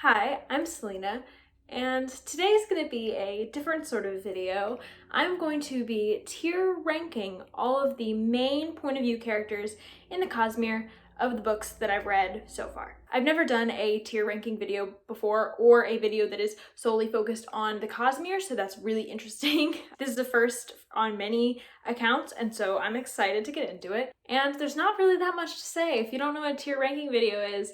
Hi, I'm Selena, and today's going to be a different sort of video. I'm going to be tier ranking all of the main point of view characters in the Cosmere of the books that I've read so far. I've never done a tier ranking video before or a video that is solely focused on the Cosmere, so that's really interesting. This is the first on many accounts, and so I'm excited to get into it. And there's not really that much to say. If you don't know what a tier ranking video is,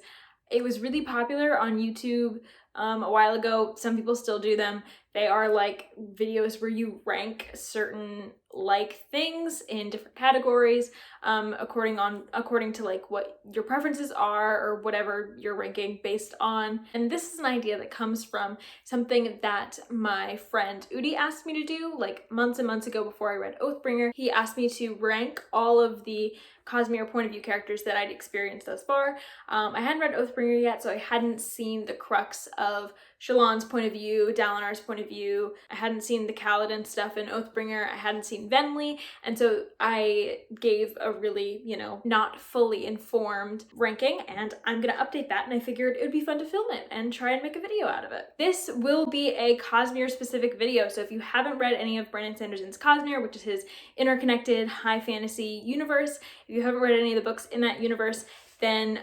it was really popular on YouTube a while ago. Some people still do them. They are like videos where you rank certain like things in different categories according to like what your preferences are or whatever you're ranking based on. And this is an idea that comes from something that my friend Udi asked me to do like months and months ago before I read Oathbringer. He asked me to rank all of the Cosmere point of view characters that I'd experienced thus far. I hadn't read Oathbringer yet, so I hadn't seen the crux of Shalon's point of view, Dalinar's point of view. I hadn't seen the Kaladin stuff in Oathbringer. I hadn't seen Bentley, and so I gave a really, not fully informed ranking, and I'm gonna update that, and I figured it would be fun to film it and try and make a video out of it. This will be a Cosmere specific video, so if you haven't read any of Brandon Sanderson's Cosmere, which is his interconnected high fantasy universe, if you haven't read any of the books in that universe, then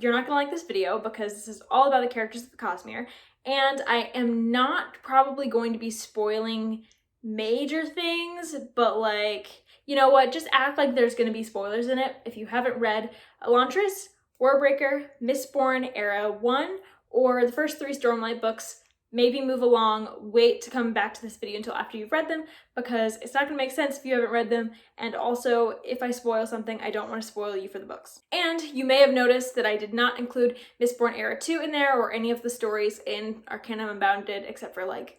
you're not gonna like this video because this is all about the characters of the Cosmere. And I am not probably going to be spoiling major things, but like, you know what, just act like there's gonna be spoilers in it. If you haven't read Elantris, Warbreaker, Mistborn Era 1, or the first 3 Stormlight books, maybe move along, wait to come back to this video until after you've read them, because it's not gonna make sense if you haven't read them, and also, if I spoil something, I don't want to spoil you for the books. And you may have noticed that I did not include Mistborn Era 2 in there, or any of the stories in Arcanum Unbounded, except for like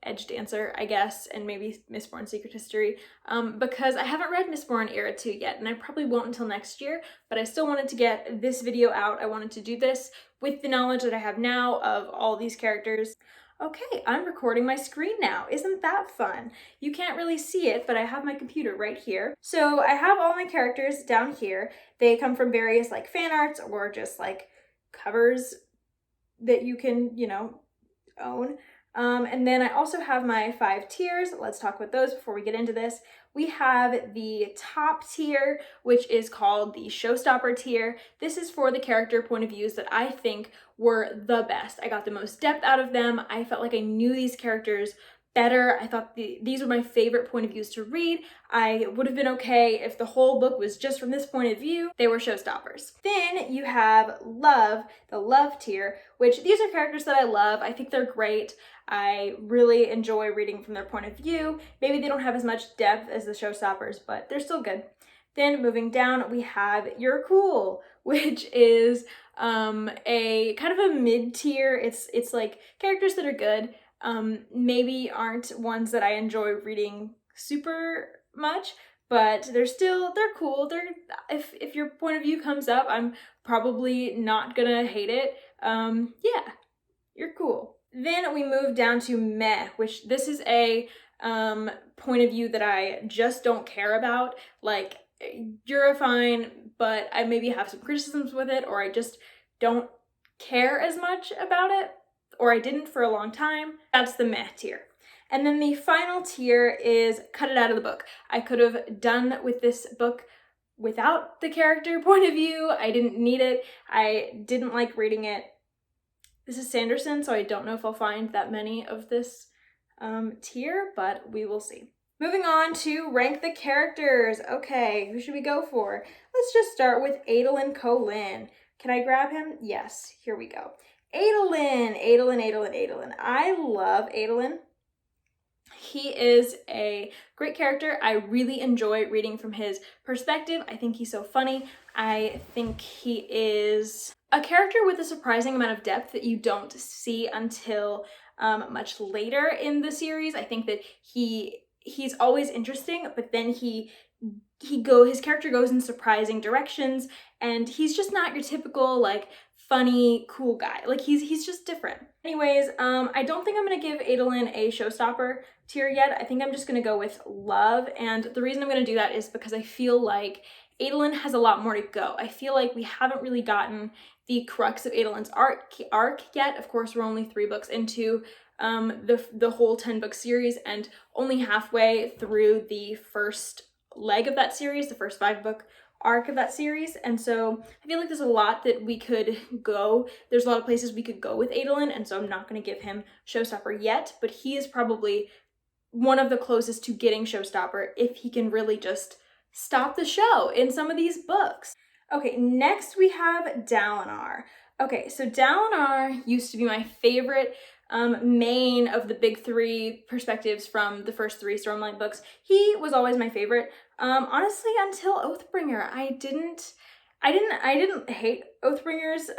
Edge Dancer, I guess, and maybe Mistborn Secret History, because I haven't read Mistborn Era 2 yet, and I probably won't until next year, but I still wanted to get this video out. I wanted to do this with the knowledge that I have now of all these characters. Okay, I'm recording my screen now. Isn't that fun? You can't really see it, but I have my computer right here. So I have all my characters down here. They come from various like fan arts or just like covers that you can, own. And then I also have my 5 tiers. Let's talk about those before we get into this. We have the top tier, which is called the Showstopper tier. This is for the character point of views that I think were the best. I got the most depth out of them. I felt like I knew these characters better. I thought these were my favorite point of views to read. I would have been okay if the whole book was just from this point of view. They were showstoppers. Then you have Love, the Love tier, which these are characters that I love. I think they're great. I really enjoy reading from their point of view. Maybe they don't have as much depth as the showstoppers, but they're still good. Then moving down, we have You're Cool, which is a kind of a mid-tier. It's like characters that are good. Maybe aren't ones that I enjoy reading super much, but they're cool. If your point of view comes up, I'm probably not gonna hate it. Yeah, You're Cool. Then we move down to Meh, which this is a point of view that I just don't care about. Like, you're fine, but I maybe have some criticisms with it, or I just don't care as much about it, or I didn't for a long time. That's the Meh tier. And then the final tier is Cut It Out of the Book. I could have done with this book without the character point of view. I didn't need it. I didn't like reading it. This is Sanderson, so I don't know if I'll find that many of this tier, but we will see. Moving on to rank the characters. Okay, who should we go for? Let's just start with Adalyn Colin. Can I grab him? Yes, here we go. Adalyn. I love Adalyn. He is a great character. I really enjoy reading from his perspective. I think he's so funny. I think he is a character with a surprising amount of depth that you don't see until much later in the series. I think that he's always interesting, but then his character goes in surprising directions, and he's just not your typical like funny cool guy. Like he's just different. Anyways, I don't think I'm gonna give Adalyn a showstopper tier yet. I think I'm just gonna go with Love, and the reason I'm gonna do that is because I feel like Adalyn has a lot more to go. I feel like we haven't really gotten the crux of Adalyn's arc yet. Of course, we're only 3 books into the whole 10-book series and only halfway through the first leg of that series, the first 5-book arc of that series. And so I feel like there's a lot that we could go. There's a lot of places we could go with Adalyn, and so I'm not going to give him Showstopper yet, but he is probably one of the closest to getting Showstopper if he can really just stop the show in some of these books. Okay, next we have Dalinar. Okay, so Dalinar used to be my favorite main of the big 3 perspectives from the first 3 Stormlight books. He was always my favorite. Honestly, until Oathbringer, I didn't hate Oathbringer's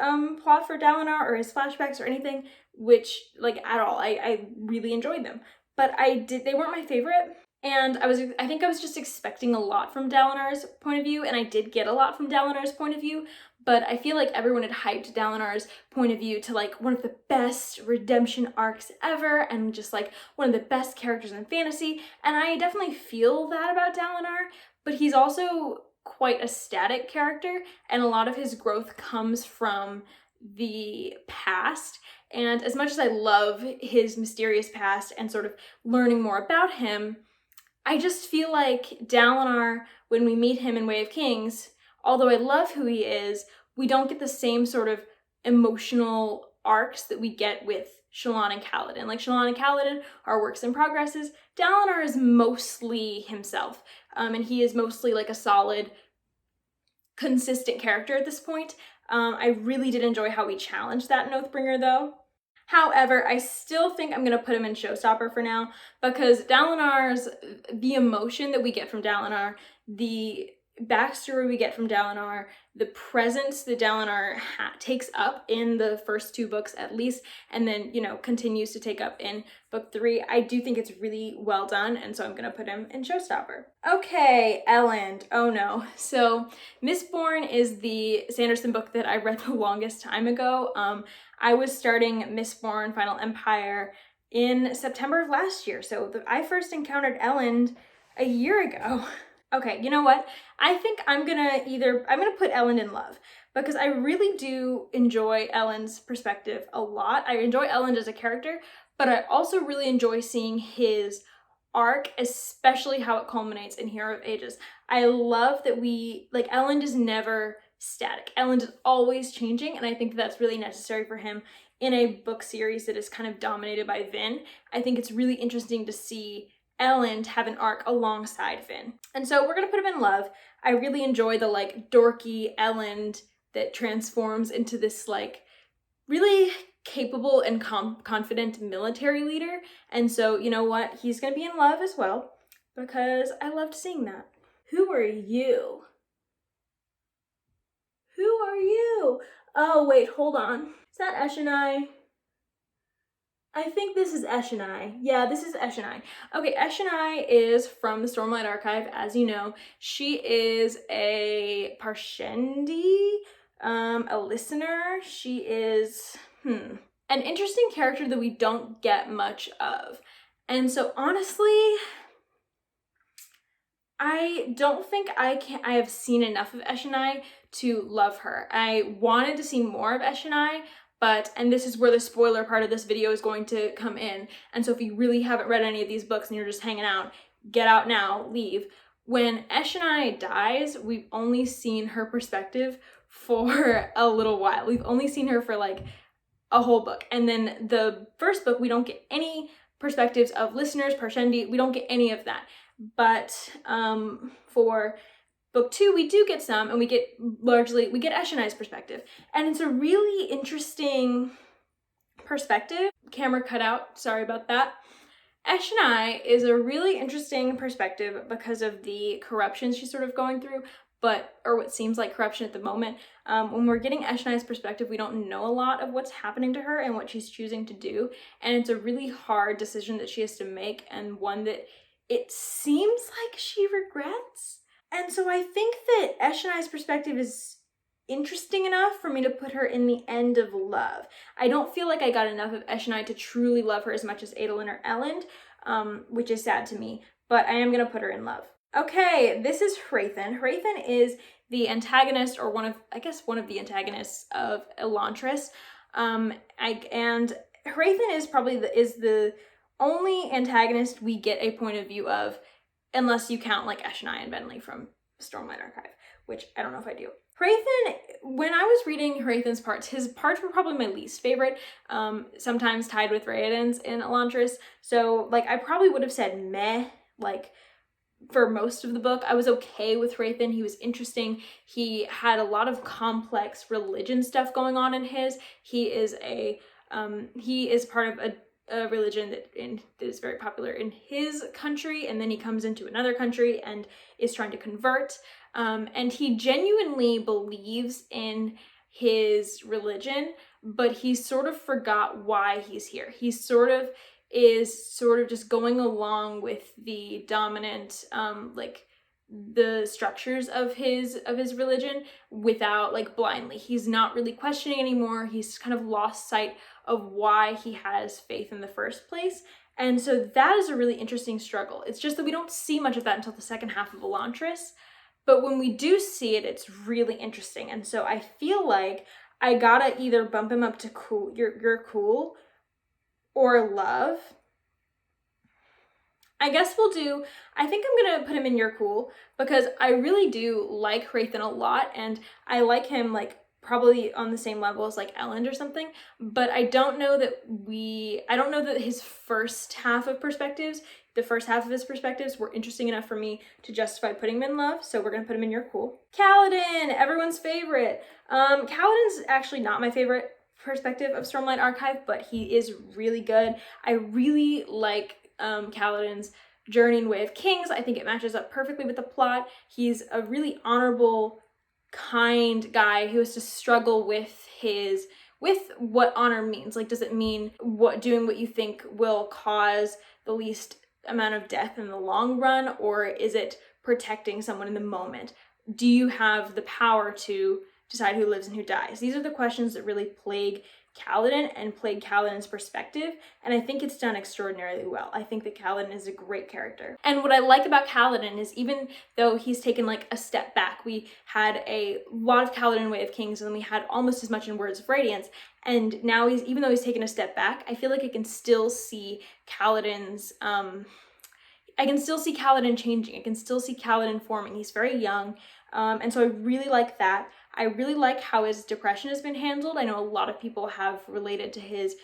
plot for Dalinar or his flashbacks or anything, which, like, at all. I really enjoyed them. But they weren't my favorite. And I think I was just expecting a lot from Dalinar's point of view, and I did get a lot from Dalinar's point of view, but I feel like everyone had hyped Dalinar's point of view to like one of the best redemption arcs ever, and just like one of the best characters in fantasy, and I definitely feel that about Dalinar, but he's also quite a static character, and a lot of his growth comes from the past. And as much as I love his mysterious past and sort of learning more about him, I just feel like Dalinar, when we meet him in Way of Kings, although I love who he is, we don't get the same sort of emotional arcs that we get with Shalon and Kaladin. Like, Shalon and Kaladin are works in progresses. Dalinar is mostly himself, and he is mostly like a solid, consistent character at this point. I really did enjoy how we challenged that in Oathbringer, though. However, I still think I'm going to put him in Showstopper for now, because the emotion that we get from Dalinar, the backstory we get from Dalinar, the presence that Dalinar takes up in the first 2 books at least, and then, you know, continues to take up in book 3, I do think it's really well done, and so I'm going to put him in Showstopper. Okay, Elend. Oh no. So Mistborn is the Sanderson book that I read the longest time ago. I was starting Mistborn Final Empire in September of last year, so I first encountered Elend a year ago. Okay, you know what? I think I'm gonna put Elend in love, because I really do enjoy Elend's perspective a lot. I enjoy Elend as a character, but I also really enjoy seeing his arc, especially how it culminates in Hero of Ages. I love that Elend is never static. Elend is always changing, and I think that's really necessary for him in a book series that is kind of dominated by Vin. I think it's really interesting to see Elend have an arc alongside Vin. And so we're gonna put him in love. I really enjoy the like dorky Elend that transforms into this like really capable and confident military leader. And so, you know what? He's gonna be in love as well, because I loved seeing that. Who are you? Who are you? Oh, wait, hold on. Is that Eshonai? I think this is Eshonai. Yeah, this is Eshonai. Okay, Eshonai is from the Stormlight Archive, as you know. She is a Parshendi, a listener. She is, an interesting character that we don't get much of. And so honestly, I don't think I have seen enough of Eshonai to love her. I wanted to see more of Eshonai, and this is where the spoiler part of this video is going to come in. And so if you really haven't read any of these books and you're just hanging out, get out now, leave. When Eshonai dies, we've only seen her perspective for a little while. We've only seen her for like a whole book. And then the first book, we don't get any perspectives of listeners, Parshendi, we don't get any of that. But for book 2, we do get some, and we get Eshonai's perspective. And it's a really interesting perspective. Camera cut out, sorry about that. Eshonai is a really interesting perspective because of the corruption she's sort of going through, or what seems like corruption at the moment. When we're getting Eshonai's perspective, we don't know a lot of what's happening to her and what she's choosing to do. And it's a really hard decision that she has to make, and one that it seems like she regrets. And so I think that Eshonai's perspective is interesting enough for me to put her in the end of love. I don't feel like I got enough of Eshonai to truly love her as much as Adalyn or Elend, which is sad to me, but I am going to put her in love. Okay, this is Rathan. Rathan is the antagonist, or one of the antagonists of Elantris. And Rathan is probably the only antagonist we get a point of view of, unless you count like Eshonai and Bentley from Stormlight Archive, which I don't know if I do. Rathan, when I was reading Rathan's parts, his parts were probably my least favorite, sometimes tied with Raoden's in Elantris. So like I probably would have said meh, like for most of the book. I was okay with Rathan. He was interesting. He had a lot of complex religion stuff going on in his. He is part of a religion that is very popular in his country, and then he comes into another country and is trying to convert. And he genuinely believes in his religion, but he sort of forgot why he's here. He is just going along with the dominant like the structures of his religion without like blindly. He's not really questioning anymore. He's kind of lost sight of why he has faith in the first place. And so that is a really interesting struggle. It's just that we don't see much of that until the second half of Elantris. But when we do see it, it's really interesting. And so I feel like I gotta either bump him up to cool, you're cool, or love. I guess I think I'm gonna put him in You're Cool, because I really do like Rathan a lot, and I like him like probably on the same level as like Elend or something, but I don't know that his first half of his perspectives were interesting enough for me to justify putting him in love, so we're gonna put him in You're Cool. Kaladin, everyone's favorite. Kaladin's actually not my favorite perspective of Stormlight Archive, but he is really good. I really like Kaladin's journeying way of kings. I think it matches up perfectly with the plot. He's a really honorable, kind guy who has to struggle with what honor means. Like, does it mean doing what you think will cause the least amount of death in the long run, or is it protecting someone in the moment? Do you have the power to decide who lives and who dies? These are the questions that really plague Kaladin and plague Kaladin's perspective, and I think it's done extraordinarily well. I think that Kaladin is a great character. And what I like about Kaladin is, even though he's taken like a step back, we had a lot of Kaladin Way of Kings, and we had almost as much in Words of Radiance, and now even though he's taken a step back, I feel like I can still see Kaladin's I can still see Kaladin changing. I can still see Kaladin forming. He's very young, and so I really like that. I really like how his depression has been handled. I know a lot of people have related to his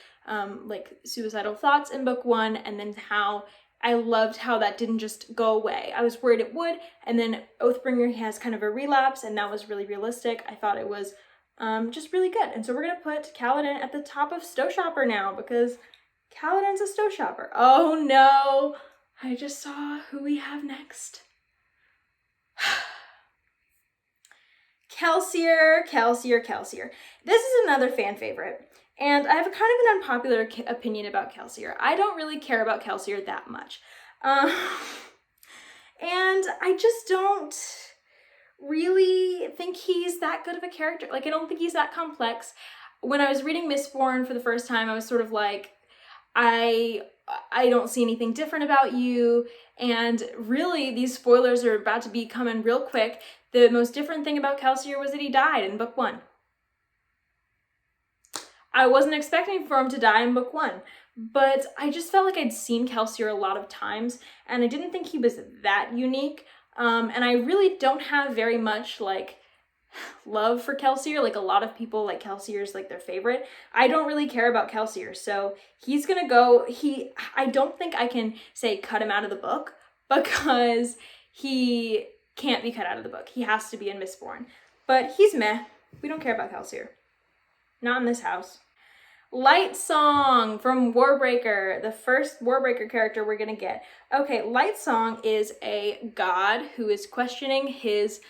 like suicidal thoughts in book 1, and then how I loved how that didn't just go away. I was worried it would, and then Oathbringer has kind of a relapse, and that was really realistic. I thought it was just really good. And so we're gonna put Kaladin at the top of Stow Shopper now, because Kaladin's a Stow Shopper. Oh no, I just saw who we have next. Kelsier. This is another fan favorite, and I have a kind of an unpopular opinion about Kelsier. I don't really care about Kelsier that much. And I just don't really think he's that good of a character. Like, I don't think he's that complex. When I was reading Mistborn for the first time, I was sort of like, I don't see anything different about you, and really these spoilers are about to be coming real quick. The most different thing about Kelsier was that he died in book 1. I wasn't expecting for him to die in book 1, but I just felt like I'd seen Kelsier a lot of times, and I didn't think he was that unique, and I really don't have very much like love for Kelsier. Like, a lot of people like Kelsier's like their favorite. I don't really care about Kelsier, so he's gonna go. I don't think I can say cut him out of the book, because he can't be cut out of the book. He has to be in Mistborn. But he's meh. We don't care about Kelsier. Not in this house. Lightsong from Warbreaker, the first Warbreaker character we're gonna get. Okay, Lightsong is a god who is questioning his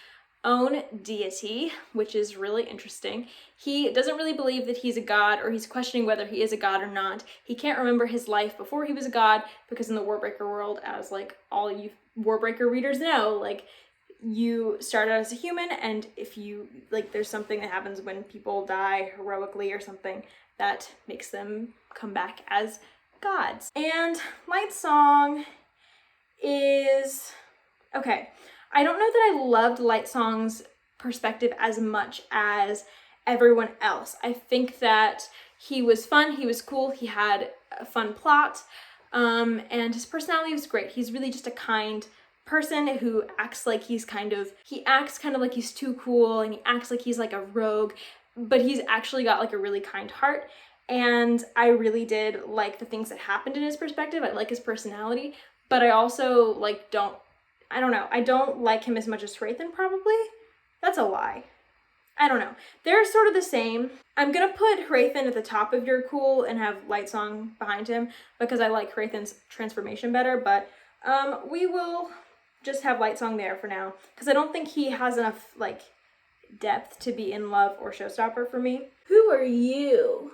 own deity, which is really interesting. He doesn't really believe that he's a god, or he's questioning whether he is a god or not. He can't remember his life before he was a god, because in the Warbreaker world, as like all you Warbreaker readers know, like, you start out as a human, and if you, like, there's something that happens when people die heroically or something that makes them come back as gods. And Lightsong is Okay, I don't know that I loved Lightsong's perspective as much as everyone else. I think that he was fun, he was cool, he had a fun plot, and his personality was great. He's really just a kind person who acts like he acts kind of like he's too cool, and he acts like he's like a rogue, but he's actually got like a really kind heart. And I really did like the things that happened in his perspective. I like his personality, but I also like I don't know. I don't like him as much as Rathan, probably. That's a lie. I don't know. They're sort of the same. I'm gonna put Rathan at the top of your cool and have Lightsong behind him because I like Rathan's transformation better, but we will just have Lightsong there for now because I don't think he has enough like depth to be in love or showstopper for me. Who are you?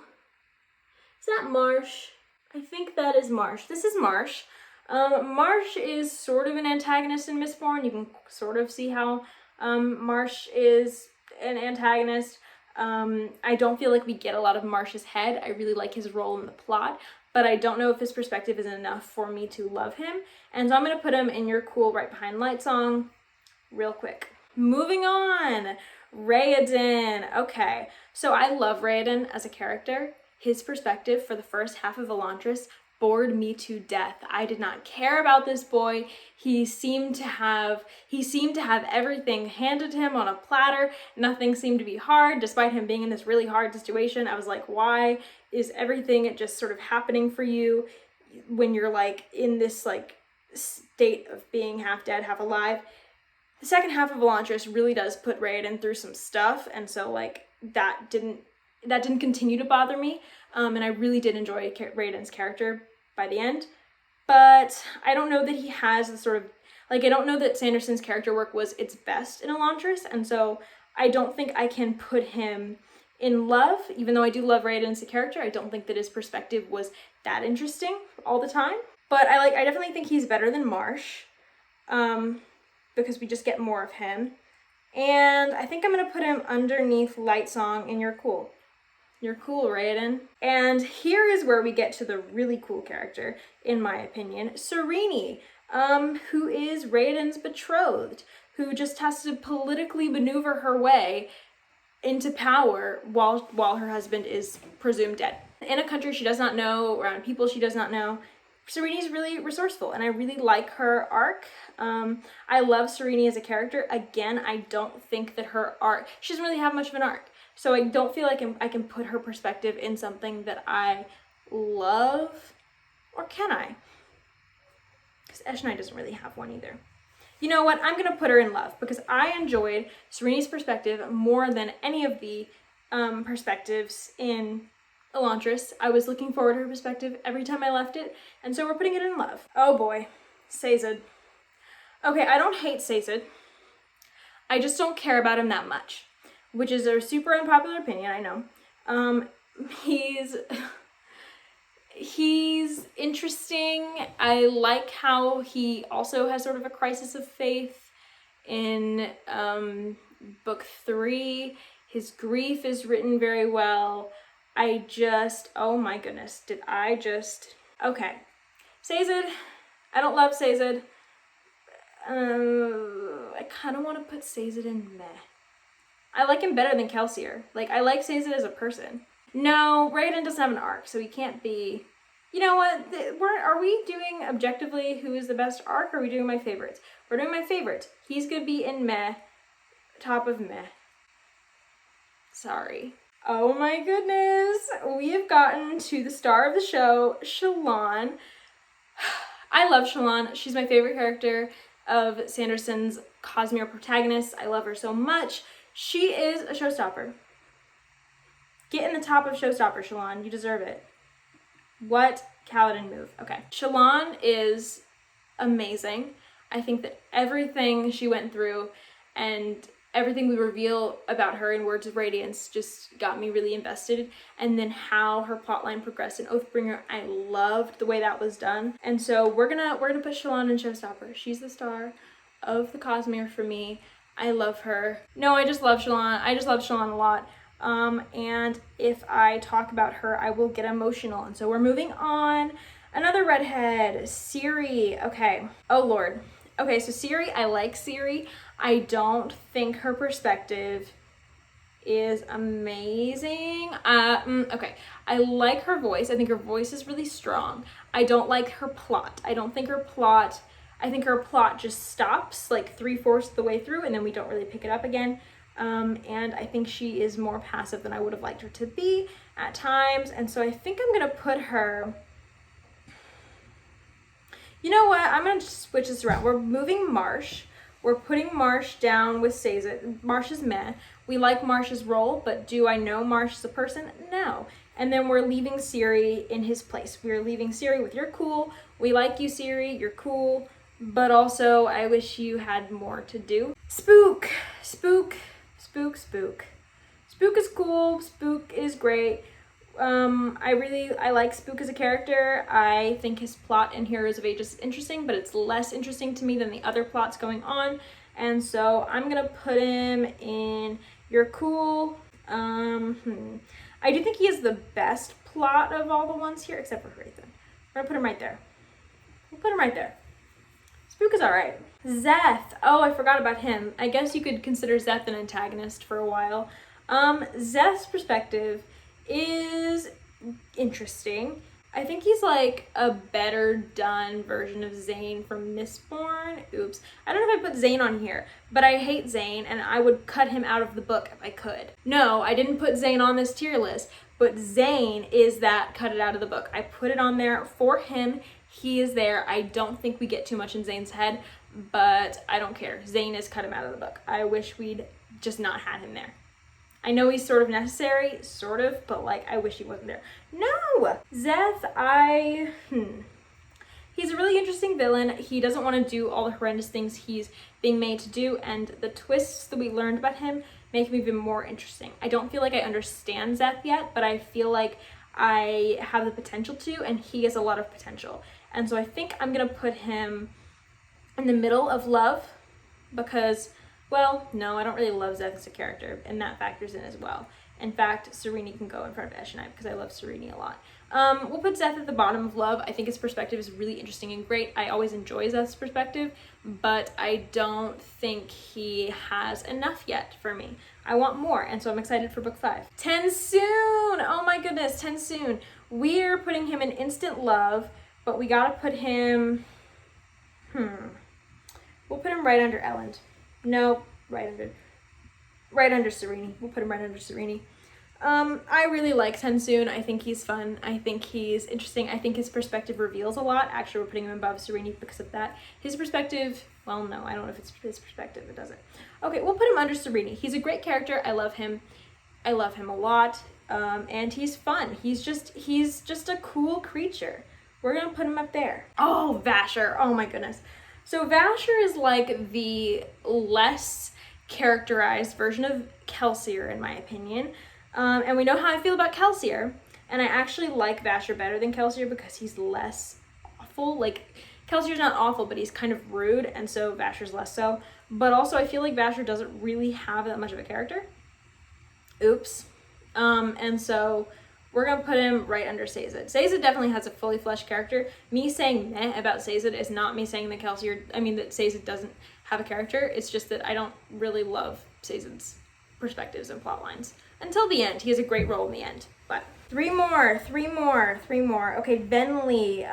Is that Marsh? I think that is Marsh. This is Marsh. Marsh is sort of an antagonist in Mistborn. You can sort of see how Marsh is an antagonist. I don't feel like we get a lot of Marsh's head. I really like his role in the plot, but I don't know if his perspective is enough for me to love him. And so I'm going to put him in your cool right behind Lightsong real quick. Moving on, Regan. Okay, so I love Regan as a character. His perspective for the first half of Elantris bored me to death. I did not care about this boy. He seemed to have everything handed to him on a platter. Nothing seemed to be hard, despite him being in this really hard situation. I was like, why is everything just sort of happening for you when you're like in this like state of being half dead, half alive? The second half of Elantris really does put Raiden through some stuff, and so like that didn't continue to bother me, and I really did enjoy Raiden's character by the end, but I don't know that he has the sort of, like, I don't know that Sanderson's character work was its best in Elantris, and so I don't think I can put him in love. Even though I do love Raiden as a character, I don't think that his perspective was that interesting all the time, but I definitely think he's better than Marsh, because we just get more of him, and I think I'm gonna put him underneath Lightsong in your cool. You're cool, Raiden. And here is where we get to the really cool character, in my opinion, Cerini, who is Raiden's betrothed, who just has to politically maneuver her way into power while her husband is presumed dead. In a country she does not know, around people she does not know, Serini's really resourceful, and I really like her arc. I love Cerini as a character. Again, I don't think that her arc, she doesn't really have much of an arc. So I don't feel like I can put her perspective in something that I love, or can I? Because Eshni doesn't really have one either. You know what? I'm going to put her in love because I enjoyed Serini's perspective more than any of the perspectives in Elantris. I was looking forward to her perspective every time I left it, and so we're putting it in love. Oh boy, Sazed. Okay, I don't hate Sazed. I just don't care about him that much, which is a super unpopular opinion, I know. He's interesting. I like how he also has sort of a crisis of faith in book 3. His grief is written very well. Oh my goodness, okay. Sazed, I don't love Sazed. I kind of want to put Sazed in meh. I like him better than Kelsier. Like, I like Sazed as a person. No, Raiden doesn't have an arc, so he can't be... You know what? Are we doing objectively who is the best arc, or are we doing my favorites? We're doing my favorites. He's gonna be in meh. Top of meh. Sorry. Oh my goodness. We have gotten to the star of the show, Shalon. I love Shalon. She's my favorite character of Sanderson's Cosmere protagonist. I love her so much. She is a showstopper. Get in the top of showstopper, Shalon. You deserve it. What Kaladin move? Okay. Shalon is amazing. I think that everything she went through and everything we reveal about her in Words of Radiance just got me really invested. And then how her plotline progressed in Oathbringer, I loved the way that was done. And so we're gonna put Shalon in showstopper. She's the star of the Cosmere for me. I love her. No, I just love Shalon. I just love Shalon a lot. And if I talk about her, I will get emotional. And so we're moving on. Another redhead, Siri. Okay. Oh Lord. Okay, so Siri, I like Siri. I don't think her perspective is amazing. Okay, I like her voice. I think her voice is really strong. I don't like her plot. I think her plot just stops like 3/4 of the way through and then we don't really pick it up again. And I think she is more passive than I would have liked her to be at times. And so I think I'm gonna put her, you know what, I'm gonna switch this around. We're moving Marsh. We're putting Marsh down with Zeth. Marsh is meh. We like Marsh's role, but do I know Marsh as a person? No. And then we're leaving Siri in his place. We're leaving Siri with, you're cool. We like you, Siri. You're cool. But also, I wish you had more to do. Spook. Spook. Spook. Spook. Spook is cool. Spook is great. I like Spook as a character. I think his plot in Heroes of Ages is interesting, but it's less interesting to me than the other plots going on. And so I'm gonna put him in You're Cool. I do think he is the best plot of all the ones here, except for Rathan. We're gonna put him right there. We'll put him right there. Spook is alright. Zeth. Oh, I forgot about him. I guess you could consider Zeth an antagonist for a while. Zeth's perspective is interesting. I think he's like a better done version of Zane from Mistborn. Oops. I don't know if I put Zane on here, but I hate Zane and I would cut him out of the book if I could. No, I didn't put Zane on this tier list, but Zane is that cut it out of the book. I put it on there for him. He is there. I don't think we get too much in Zane's head, but I don't care. Zane is cut him out of the book. I wish we'd just not had him there. I know he's sort of necessary, sort of, but like, I wish he wasn't there. No! Zeth, he's a really interesting villain. He doesn't want to do all the horrendous things he's being made to do, and the twists that we learned about him make him even more interesting. I don't feel like I understand Zeth yet, but I feel like I have the potential to, and he has a lot of potential. And so I think I'm gonna put him in the middle of love, because, well, no, I don't really love Zeth as a character, and that factors in as well. In fact, Cerini can go in front of Eshonai because I love Cerini a lot. We'll put Zeth at the bottom of love. I think his perspective is really interesting and great. I always enjoy Zeth's perspective, but I don't think he has enough yet for me. I want more, and so I'm excited for book 5. Hensoon! Oh my goodness, Hensoon. We're putting him in instant love, but we gotta put him, we'll put him right under Elend. No, right under Cerini. We'll put him right under Cerini. I really like Hensoon. I think he's fun. I think he's interesting. I think his perspective reveals a lot. Actually, we're putting him above Cerini because of that. His perspective, well, no, I don't know if it's his perspective. It doesn't. Okay, we'll put him under Cerini. He's a great character. I love him. I love him a lot. And he's fun. He's just a cool creature. We're gonna put him up there. Oh, Vasher. Oh my goodness. So Vasher is like the less characterized version of Kelsier, in my opinion. And we know how I feel about Kelsier, and I actually like Vasher better than Kelsier because he's less awful. Like, Kelsier's not awful, but he's kind of rude, and so Vasher's less so. But also, I feel like Vasher doesn't really have that much of a character. Oops. And so we're gonna put him right under Sazed. Sazed definitely has a fully fleshed character. Me saying meh about Sazed is not me saying that that Sazed doesn't have a character. It's just that I don't really love Sazed's perspectives and plot lines. Until the end. He has a great role in the end. But three more. Okay, Bentley.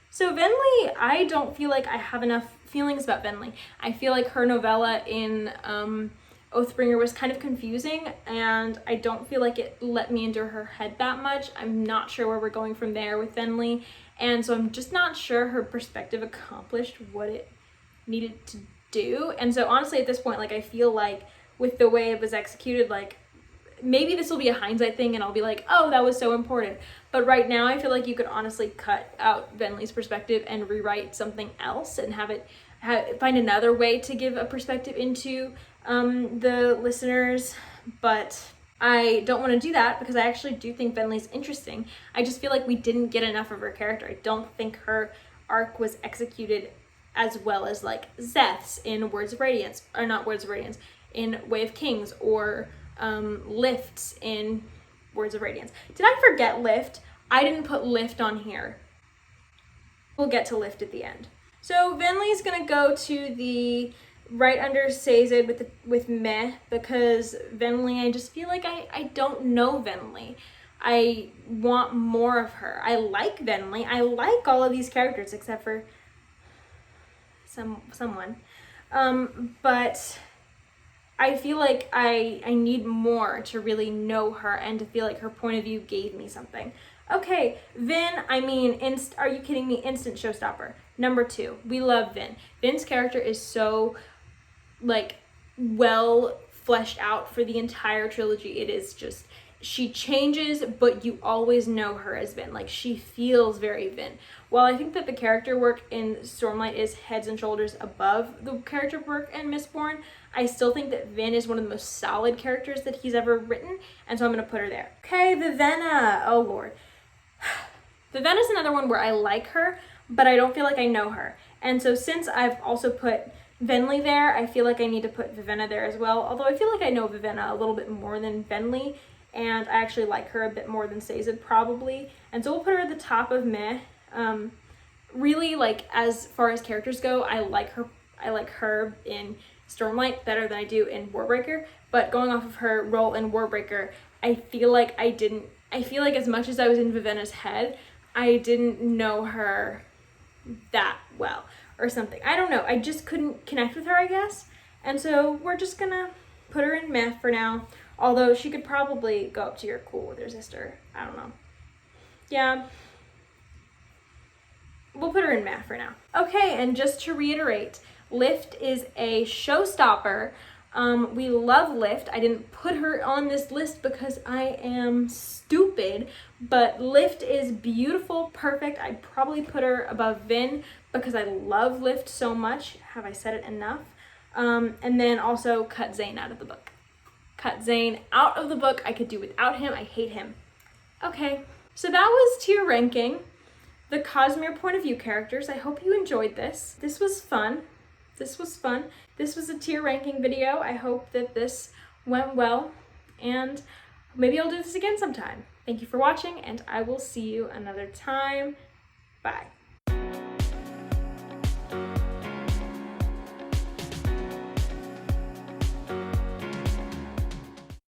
So Bentley, I don't feel like I have enough feelings about Bentley. I feel like her novella in Oathbringer was kind of confusing, and I don't feel like it let me into her head that much. I'm not sure where we're going from there with Bentley, and so I'm just not sure her perspective accomplished what it needed to do. And so honestly, at this point, like, I feel like with the way it was executed, like, maybe this will be a hindsight thing and I'll be like, oh, that was so important. But right now, I feel like you could honestly cut out Bentley's perspective and rewrite something else and find another way to give a perspective into the listeners. But I don't want to do that because I actually do think Bentley's interesting. I just feel like we didn't get enough of her character. I don't think her arc was executed as well as like Zeth's in Words of Radiance, or not Words of Radiance, in Way of Kings, or Lift's in Words of Radiance. Did I forget Lift? I didn't put Lift on here. We'll get to Lift at the end. So Bentley's gonna go to the right under Sazed with Meh, because Bentley, I just feel like I don't know Bentley. I want more of her. I like Bentley. I like all of these characters except for someone. But I feel like I need more to really know her and to feel like her point of view gave me something. Okay, Vin, I mean, are you kidding me? Instant showstopper. Number 2, we love Vin. Vin's character is so, like, well fleshed out for the entire trilogy. It is just, she changes, but you always know her as Vin. Like, she feels very Vin. While I think that the character work in Stormlight is heads and shoulders above the character work in Mistborn, I still think that Vin is one of the most solid characters that he's ever written, and so I'm going to put her there. Okay, Vavena. Oh, Lord. Vavena's another one where I like her, but I don't feel like I know her. And so since I've also put Bentley there, I feel like I need to put Vavena there as well, although I feel like I know Vavena a little bit more than Bentley, and I actually like her a bit more than Sazed probably, and so we'll put her at the top of Meh. Really, like, as far as characters go, I like her in Stormlight better than I do in Warbreaker, but going off of her role in Warbreaker, I feel like as much as I was in Vavena's head, I didn't know her that well or something. I don't know, I just couldn't connect with her, I guess, and so we're just gonna put her in Meh for now, although she could probably go up to your cool with her sister. I don't know. Yeah. We'll put her in Meh for now. Okay, and just to reiterate, Lift is a showstopper. We love Lift. I didn't put her on this list because I am stupid, but Lift is beautiful, perfect. I'd probably put her above Vin because I love Lift so much. Have I said it enough? And then also cut Zane out of the book. Cut Zane out of the book. I could do without him. I hate him. Okay, so that was tier ranking the Cosmere point of view characters. I hope you enjoyed this. This was fun. This was a tier ranking video. I hope that this went well, and maybe I'll do this again sometime. Thank you for watching, and I will see you another time. Bye.